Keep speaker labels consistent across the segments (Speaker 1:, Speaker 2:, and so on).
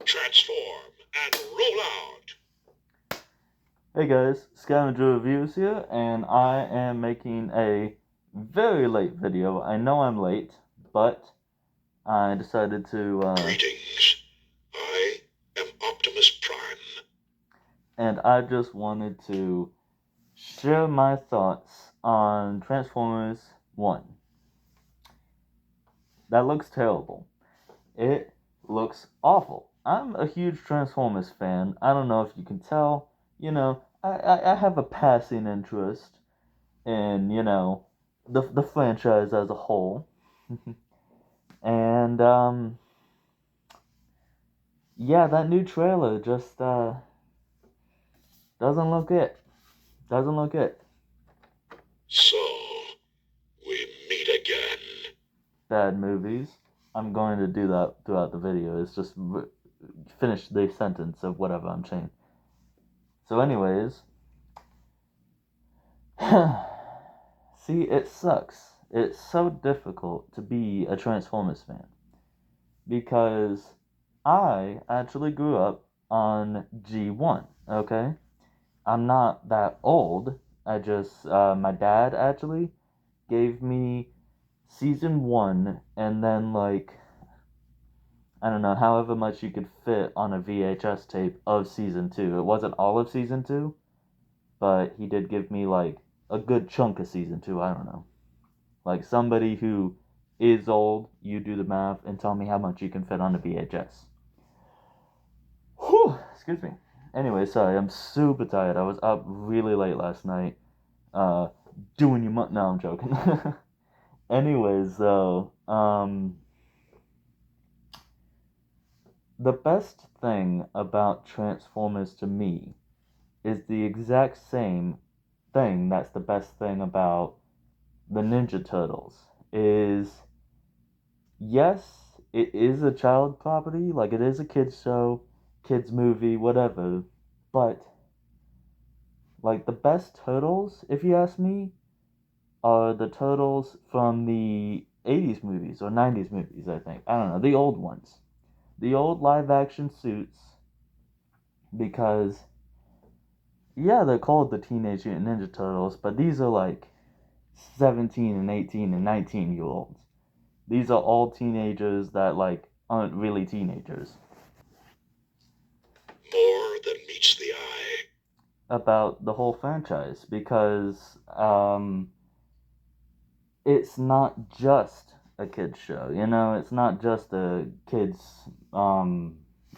Speaker 1: Transform and roll out.
Speaker 2: Hey guys, Scavenger Reviews here, and I am making a very late video. I know I'm late, but I decided to,
Speaker 1: Greetings. I am Optimus Prime.
Speaker 2: and I just wanted to share my thoughts on Transformers 1. That looks terrible. It looks awful. I'm a huge Transformers fan. I don't know if you can tell. I have a passing interest in, the franchise as a whole. And yeah, that new trailer just doesn't look it. Doesn't look it.
Speaker 1: So, we meet again.
Speaker 2: Bad movies. I'm going to do that throughout the video. It's just finish the sentence of whatever I'm saying. So, anyways, see, it sucks. It's so difficult to be a Transformers fan because I actually grew up on G1. Okay, I'm not that old. I just my dad actually gave me season 1, and then like I don't know, however much you could fit on a VHS tape of season 2. It wasn't all of season 2, but he did give me like a good chunk of season 2. I don't know. Like somebody who is old, you do the math and tell me how much you can fit on a VHS. Whew, excuse me. Anyway, sorry, I'm super tired. I was up really late last night, uh, doing your no, I'm joking. Anyways, though, the best thing about Transformers to me is the exact same thing that's the best thing about the Ninja Turtles. Is yes, it is a child property, like it is a kids show, kids movie, whatever, but like the best turtles, if you ask me, are the turtles from the 80s movies or 90s movies, I think. I don't know, the old ones. The old live action suits, because, yeah, they're called the Teenage Mutant Ninja Turtles, but these are like 17 and 18 and 19-year olds. These are all teenagers that, like, aren't really teenagers.
Speaker 1: More than meets the eye.
Speaker 2: About the whole franchise, because it's not just a kids show. It's not just a kids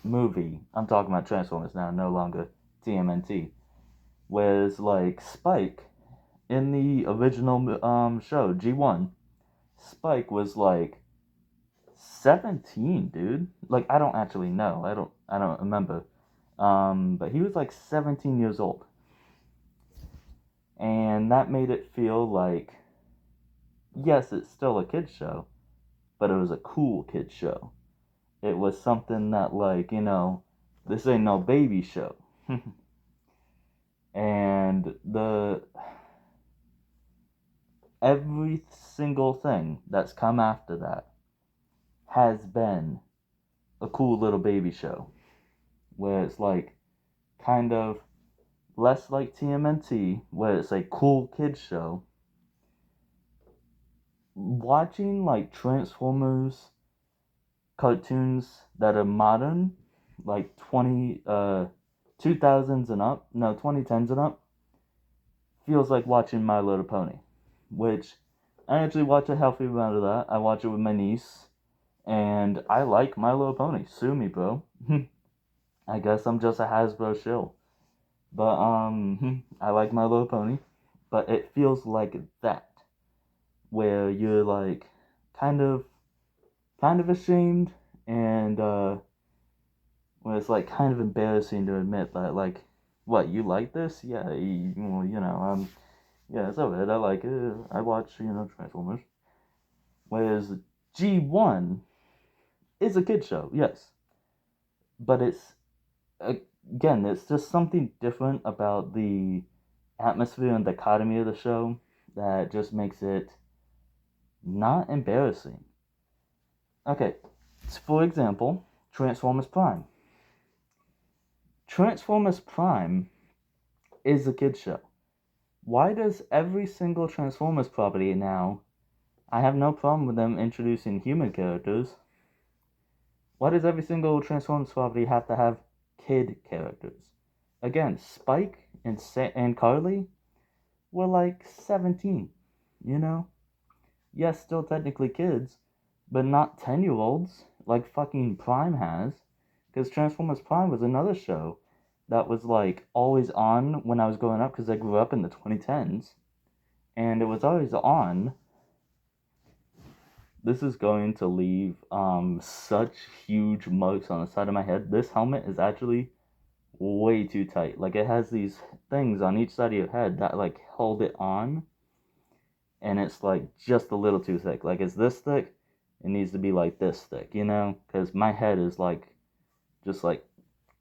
Speaker 2: movie. I'm talking about Transformers now, no longer TMNT. Whereas like Spike in the original show G1, Spike was like 17, dude. Like I don't actually know. I don't remember. But he was like 17 years old. And that made it feel like, yes, it's still a kids show, but it was a cool kids show. It was something that, like, this ain't no baby show. And every single thing that's come after that has been a cool little baby show, where it's like kind of less like TMNT, where it's a cool kids show. Watching like Transformers cartoons that are modern, like 2000s and up, no, 2010s and up, feels like watching My Little Pony, which I actually watch a healthy amount of that. I watch it with my niece, and I like My Little Pony. Sue me, bro. I guess I'm just a Hasbro shill. But I like My Little Pony, but it feels like that, where you're like kind of ashamed, and where it's like kind of embarrassing to admit that, like, what, you like this? Yeah, well, yeah, it's alright. I like it. I watch, Transformers. Whereas G1 is a kid show, yes, but it's, again, it's just something different about the atmosphere and dichotomy of the show that just makes it not embarrassing. Okay, for example, Transformers Prime. Transformers Prime is a kid's show. Why does every single Transformers property now, I have no problem with them introducing human characters, why does every single Transformers property have to have kid characters? Again, Spike and Carly were like 17, you know? Yes, still technically kids, but not 10-year-olds like fucking Prime has. Because Transformers Prime was another show that was like always on when I was growing up, because I grew up in the 2010s, and it was always on. This is going to leave such huge marks on the side of my head. This helmet is actually way too tight. Like, it has these things on each side of your head that like hold it on, and it's like just a little too thick. Like, it's this thick, it needs to be like this thick, you know? Because my head is like just like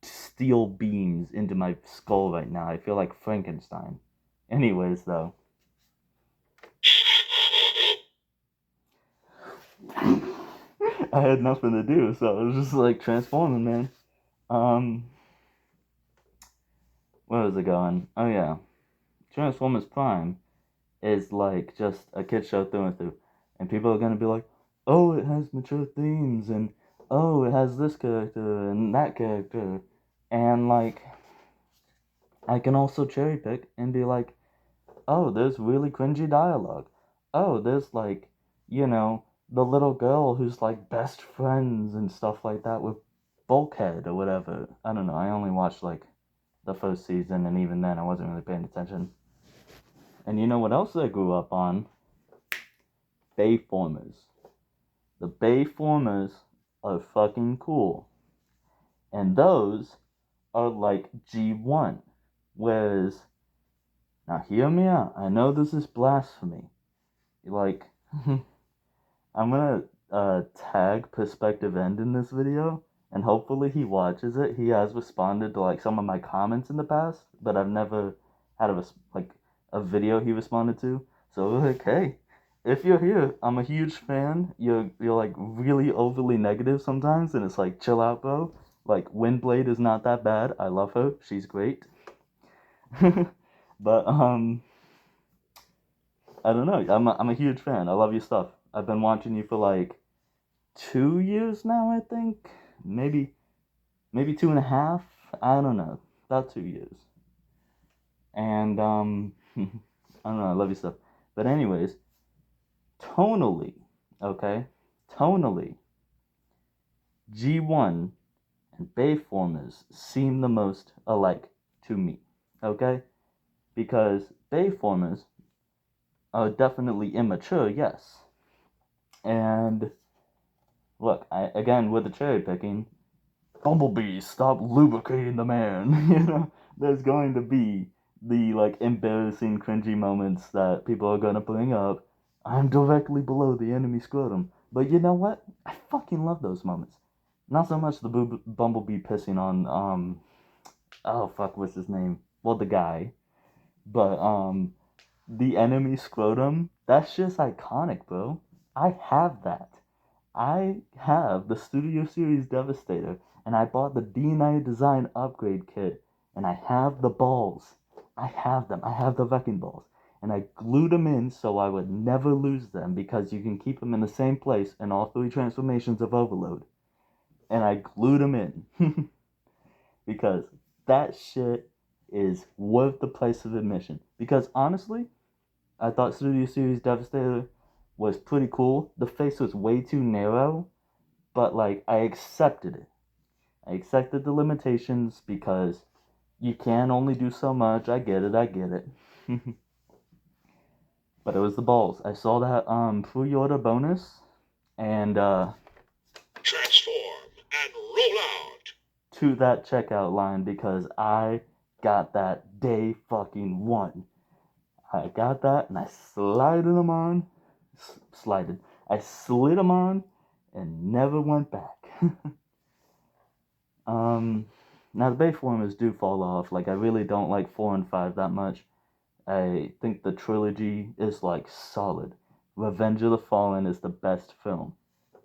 Speaker 2: steel beams into my skull right now. I feel like Frankenstein. Anyways, though, I had nothing to do, so I was just like transforming, man. Where was it going? Oh yeah, Transformers Prime is like just a kid show through and through, and people are gonna be like, oh, it has mature themes, and oh, it has this character and that character, and like, I can also cherry pick and be like, oh, there's really cringy dialogue. Oh, there's like, you know, the little girl who's like best friends and stuff like that with Bulkhead or whatever. I don't know. I only watched like the first season, and even then I wasn't really paying attention. And you know what else I grew up on? Bayformers. The Bayformers are fucking cool. And those are like G1. Whereas, now hear me out. I know this is blasphemy. Like, I'm gonna tag Perspective End in this video, and hopefully he watches it. He has responded to like some of my comments in the past, but I've never had a video he responded to. So like, hey, if you're here, I'm a huge fan. You're like really overly negative sometimes, and it's like, chill out, bro. Like, Windblade is not that bad. I love her. She's great. But I don't know. I'm a huge fan. I love your stuff. I've been watching you for like 2 years now, I think. Maybe 2.5. I don't know. About 2 years. And I don't know, I love your stuff. But anyways, tonally, okay? Tonally, G1 and Bayformers seem the most alike to me. Okay? Because Bayformers are definitely immature, yes. And look, again, with the cherry picking, Bumblebee, stop lubricating the man. You know, there's going to be the like embarrassing, cringy moments that people are gonna bring up. I'm directly below the enemy scrotum. But you know what? I fucking love those moments. Not so much the Bumblebee pissing on oh fuck, what's his name? Well, the guy. But the enemy scrotum, that's just iconic, bro. I have that. I have the Studio Series Devastator, and I bought the D9 Design Upgrade Kit, and I have the balls. I have them. I have the wrecking balls. And I glued them in so I would never lose them, because you can keep them in the same place in all 3 transformations of Overload. And I glued them in. Because that shit is worth the price of admission. Because honestly, I thought Studio Series Devastator was pretty cool. The face was way too narrow, but like, I accepted it. I accepted the limitations because you can only do so much. I get it. But it was the balls. I saw that pre-order bonus, and
Speaker 1: Transform and roll out.
Speaker 2: to that checkout line, because I got that day fucking one. I got that, and I slided them on. I slid them on and never went back. Now the Bayformers do fall off. Like, I really don't like 4 and 5 that much. I think the trilogy is like solid. Revenge of the Fallen is the best film.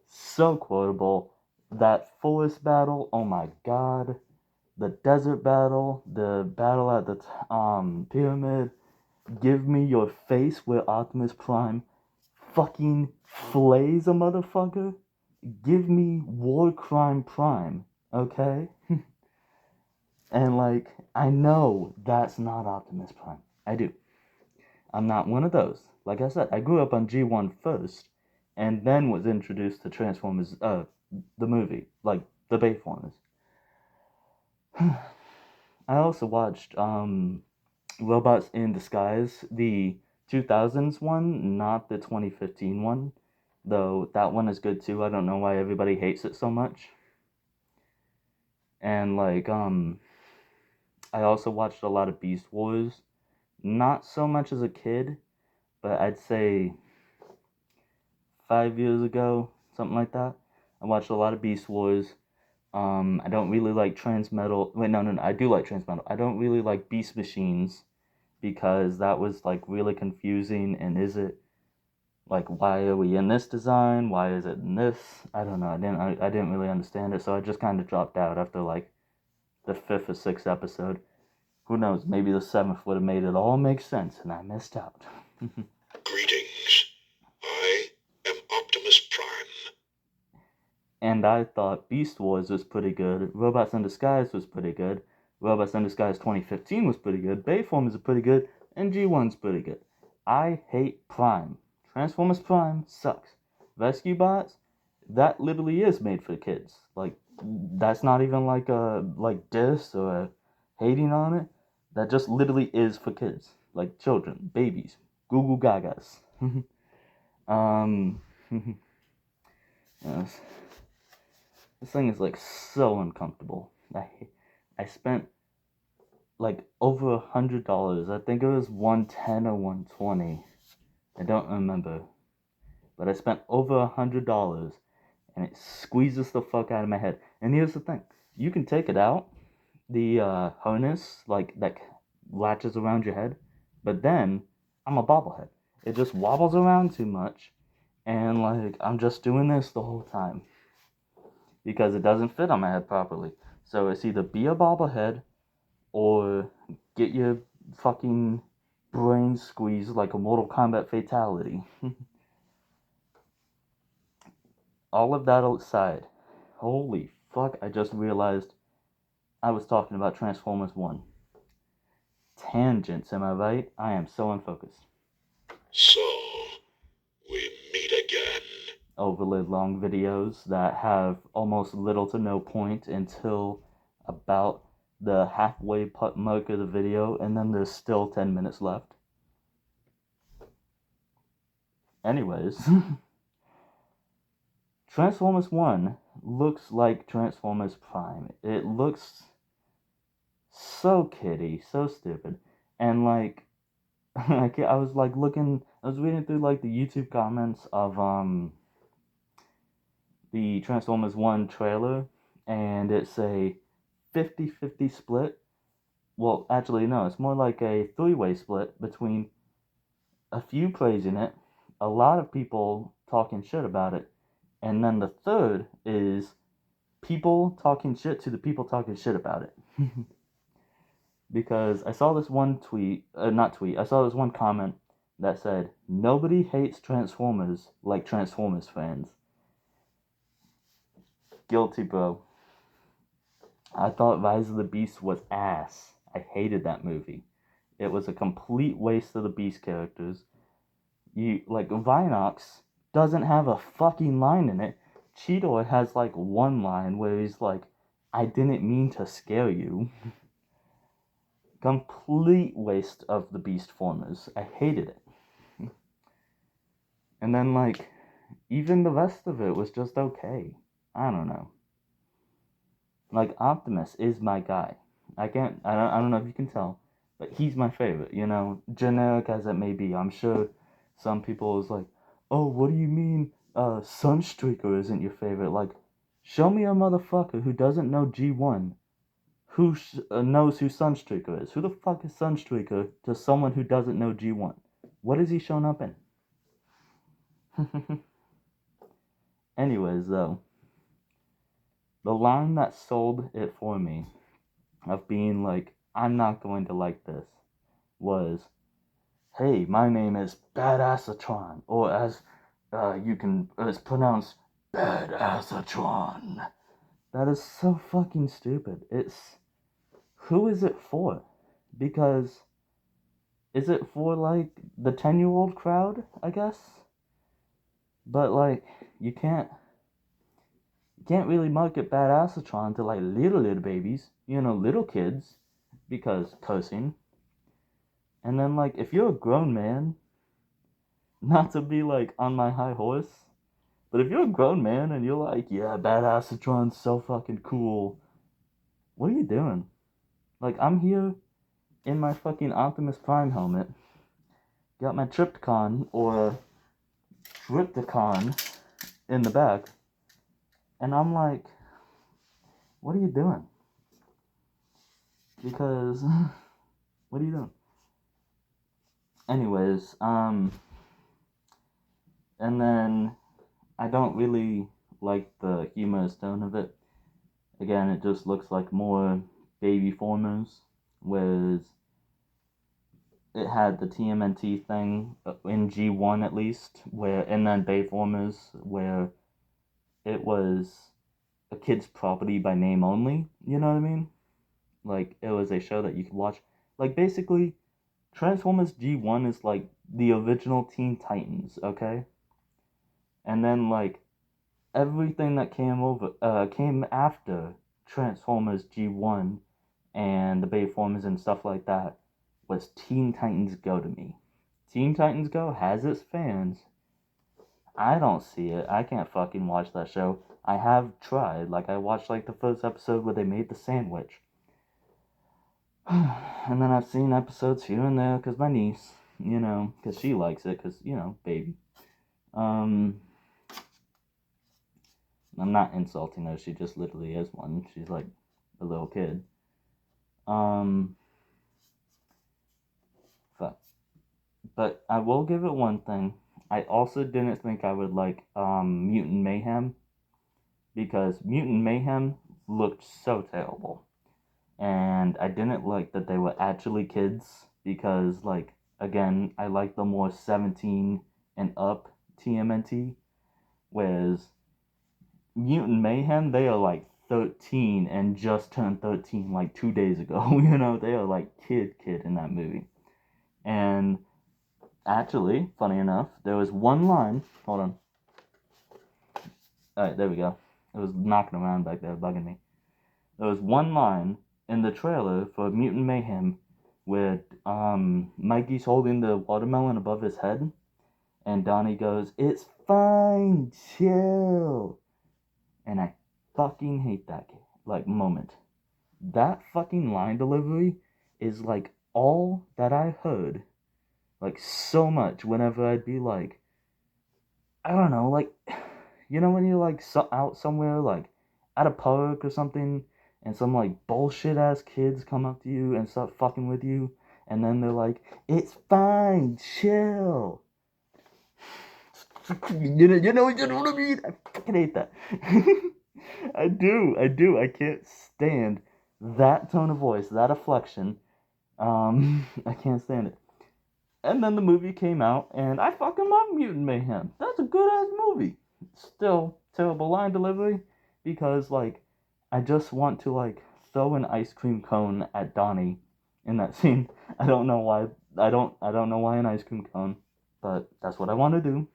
Speaker 2: So quotable. That forest battle, oh my god. the desert battle, the battle at the pyramid. Give me your face where Optimus Prime fucking flays a motherfucker. Give me War Crime Prime, okay? And like, I know that's not Optimus Prime. I do. I'm not one of those. Like I said, I grew up on G1 first, and then was introduced to Transformers, the movie, like the Bayformers. I also watched Robots in Disguise, the 2000s one, not the 2015 one, though that one is good too. I don't know why everybody hates it so much. And like I also watched a lot of Beast Wars, not so much as a kid, but I'd say 5 years ago, something like that. I watched a lot of Beast Wars. I don't really like Transmetal. Wait, no, I do like Transmetal. I don't really like Beast Machines because that was like really confusing. And is it like, why are we in this design? Why is it in this? I don't know. I didn't really understand it, so I just kind of dropped out after like the 5th or 6th episode. Who knows? Maybe the 7th would have made it all make sense, and I missed out.
Speaker 1: Greetings. I am Optimus Prime.
Speaker 2: And I thought Beast Wars was pretty good. Robots in Disguise was pretty good. Robots in Disguise 2015 was pretty good. Bayformers are pretty good. And G1's pretty good. I hate Prime. Transformers Prime sucks. Rescue Bots, that literally is made for kids. Like, that's not even like a diss or hating on it. That just literally is for kids. Like children, babies, goo goo gagas. um, yes. This thing is like so uncomfortable. I spent like over $100. I think it was 110 or 120. I don't remember. But I spent over $100 and it squeezes the fuck out of my head. And here's the thing. You can take it out, the harness, like that latches around your head, but then I'm a bobblehead. It just wobbles around too much, and like I'm just doing this the whole time because it doesn't fit on my head properly. So it's either be a bobblehead or get your fucking brain squeezed like a Mortal Kombat fatality. All of that aside, holy fuck, I just realized I was talking about Transformers 1. Tangents, am I right? I am so unfocused.
Speaker 1: So, we meet again.
Speaker 2: Overly long videos that have almost little to no point until about the halfway mark of the video, and then there's still 10 minutes left. Anyways, Transformers 1 looks like Transformers Prime. It looks so kiddie, so stupid. And like, I was like I was reading through like the YouTube comments of the Transformers 1 trailer, and it's a 50-50 split. Well, actually, no, it's more like a three-way split between a few praising it, a lot of people talking shit about it, and then the third is people talking shit to the people talking shit about it. Because I saw this one I saw this one comment that said, nobody hates Transformers like Transformers fans. Guilty, bro. I thought Rise of the Beast was ass. I hated that movie. It was a complete waste of the Beast characters. Vinox doesn't have a fucking line in it. Cheetor has like one line where he's like, I didn't mean to scare you. Complete waste of the Beast formers. I hated it. And then even the rest of it was just okay. I don't know. Like Optimus is my guy. I don't know if you can tell, but he's my favorite, generic as it may be. I'm sure some people is like, oh, what do you mean Sunstreaker isn't your favorite? Like, show me a motherfucker who doesn't know G1 who knows who Sunstreaker is. Who the fuck is Sunstreaker to someone who doesn't know G1? What has he shown up in? Anyways, though, the line that sold it for me of being like, I'm not going to like this, was, hey, my name is Badassatron, or as it's pronounced Badassatron. That is so fucking stupid. Who is it for? Because, is it for, like, the 10-year-old crowd, I guess? But, like, you can't really market Badassatron to, like, little babies, little kids, because cursing. And then, like, if you're a grown man, not to be, like, on my high horse, but if you're a grown man and you're like, yeah, Badassatron's so fucking cool, what are you doing? Like, I'm here in my fucking Optimus Prime helmet, got my Triptychon or Triptychon in the back, and I'm like, what are you doing? Because, what are you doing? Anyways, and then I don't really like the humorous tone of it. Again, it just looks like more baby formers, whereas it had the TMNT thing in G1 at least, and then Bayformers, where it was a kid's property by name only, you know what I mean? Like, it was a show that you could watch. Like, basically, Transformers G1 is like the original Teen Titans, okay? And then, like, everything that came after Transformers G1 and the Bayformers and stuff like that was Teen Titans Go to me. Teen Titans Go has its fans. I don't see it. I can't fucking watch that show. I have tried. Like, I watched, like, the first episode where they made the sandwich. And then I've seen episodes here and there because my niece, because she likes it, because, baby. I'm not insulting her. She just literally is one. She's, like, a little kid. Fuck. But I will give it one thing. I also didn't think I would like Mutant Mayhem, because Mutant Mayhem looked so terrible. And I didn't like that they were actually kids, because, like, again, I like the more 17 and up TMNT, whereas Mutant Mayhem, they are like 13 and just turned 13 like 2 days ago. They are like kid in that movie. And actually, funny enough, there was one line. Hold on. Alright, there we go. It was knocking around back there, bugging me. There was one line in the trailer for Mutant Mayhem where Mikey's holding the watermelon above his head, and Donnie goes, "It's fine, chill." And I fucking hate that moment. That fucking line delivery is like all that I heard, like, so much whenever I'd be like, I don't know, like, when you're like out somewhere, like at a park or something, and some like bullshit ass kids come up to you and start fucking with you, and then they're like, "It's fine, chill." You know what I mean? I fucking hate that. I do. I can't stand that tone of voice, that afflection. I can't stand it. And then the movie came out, and I fucking love Mutant Mayhem. That's a good ass movie. Still terrible line delivery, because, like, I just want to, like, throw an ice cream cone at Donnie in that scene. I don't know why. I don't know why an ice cream cone, but that's what I want to do.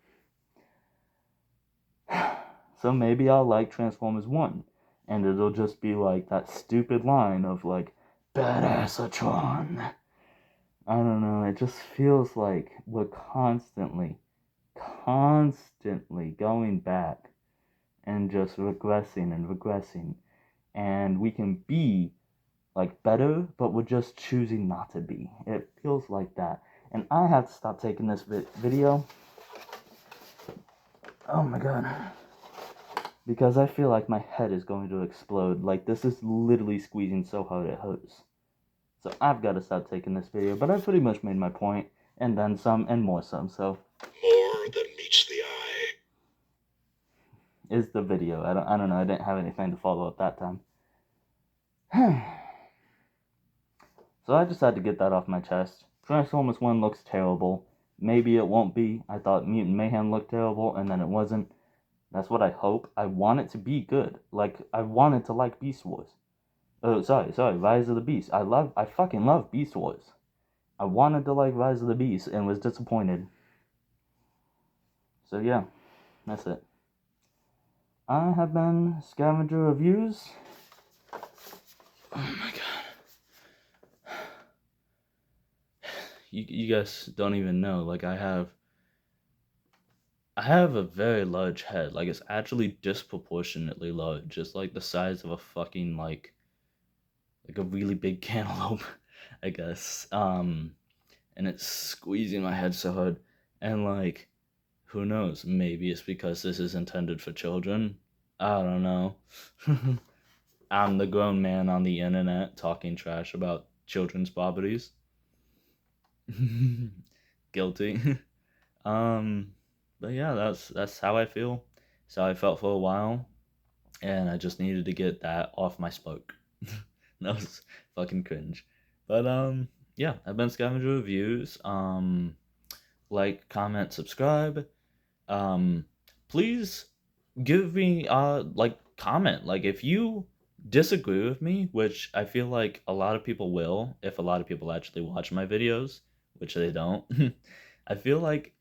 Speaker 2: So maybe I'll like Transformers 1, and it'll just be like that stupid line of, like, Badassatron. I don't know, it just feels like we're constantly going back and just regressing, and we can be, like, better, but we're just choosing not to be. It feels like that, and I have to stop taking this video. Oh my god. Because I feel like my head is going to explode. Like, this is literally squeezing so hard it hurts. So I've got to stop taking this video, but I pretty much made my point, and then some, and more some, so.
Speaker 1: More than meets the eye.
Speaker 2: Is the video. I don't know, I didn't have anything to follow up that time. So I just had to get that off my chest. Transformers 1 looks terrible. Maybe it won't be. I thought Mutant Mayhem looked terrible, and then it wasn't. That's what I hope. I want it to be good. Like, I wanted to like Beast Wars. Oh, sorry, Rise of the Beast. I fucking love Beast Wars. I wanted to like Rise of the Beast and was disappointed. So yeah, that's it. I have been Scavenger Reviews. Oh my god. You guys don't even know. Like, I have a very large head. Like, it's actually disproportionately large. It's like the size of a fucking, like a really big cantaloupe, I guess. And it's squeezing my head so hard. And, like, who knows? Maybe it's because this is intended for children. I don't know. I'm the grown man on the internet talking trash about children's properties. Guilty. Um, but yeah, that's how I feel. That's how I felt for a while, and I just needed to get that off my spoke. That was fucking cringe. But yeah, I've been Scavenger Reviews. Like, comment, subscribe. Um, please give me like, comment. Like, if you disagree with me, which I feel like a lot of people will if a lot of people actually watch my videos, which they don't. I feel like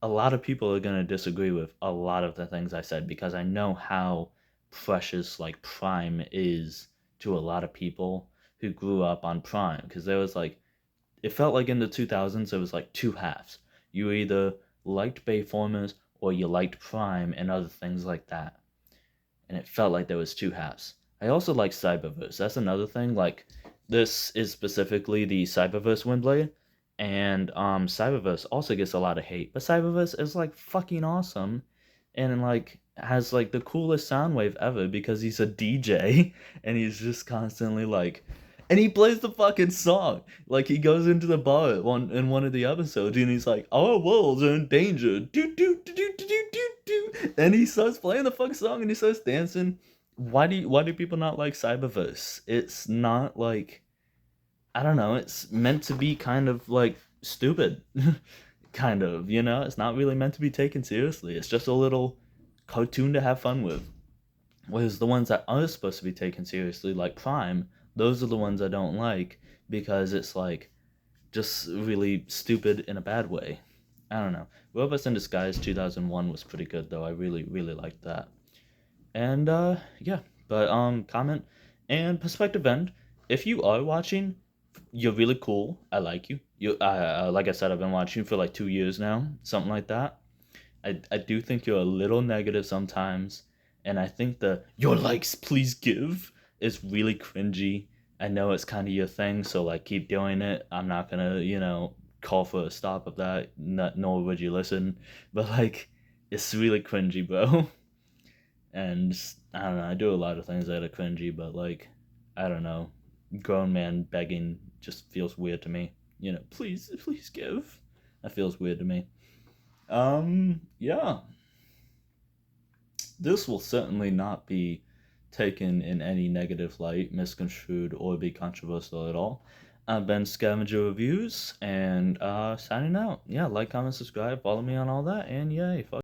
Speaker 2: a lot of people are going to disagree with a lot of the things I said, because I know how precious, like, Prime is to a lot of people who grew up on Prime, because there was, like, it felt like in the 2000s it was like two halves. You either liked Bayformers or you liked Prime and other things like that. And it felt like there was two halves. I also like Cyberverse. That's another thing. Like, this is specifically the Cyberverse Windblade, and Cyberverse also gets a lot of hate. But Cyberverse is, like, fucking awesome, and, like, has, like, the coolest sound wave ever, because he's a DJ and he's just constantly, like, and he plays the fucking song. Like, he goes into the bar in one of the episodes and he's like, "Our worlds are in danger." Do do do do do do do. And he starts playing the fucking song and he starts dancing. Why do people not like Cyberverse? It's not, like, I don't know, it's meant to be kind of, like, stupid. Kind of, you know? It's not really meant to be taken seriously. It's just a little cartoon to have fun with. Whereas the ones that are supposed to be taken seriously, like Prime, those are the ones I don't like, because it's, like, just really stupid in a bad way. I don't know. Robots in Disguise 2001 was pretty good, though. I really, really liked that. And yeah, but comment and perspective end. If you are watching, you're really cool. I like you. You like I said, I've been watching for like 2 years now, something like that. I do think you're a little negative sometimes, and I think the "your likes please give" is really cringy. I know it's kind of your thing, so, like, keep doing it. I'm not gonna, call for a stop of that, nor would you listen. But, like, it's really cringy, bro. And I don't know, I do a lot of things that are cringy, but, like, I don't know, grown man begging just feels weird to me. Please give. That feels weird to me. Yeah. This will certainly not be taken in any negative light, misconstrued, or be controversial at all. I've been Scavenger Reviews, and signing out. Yeah, like, comment, subscribe, follow me on all that, and yay, fuck.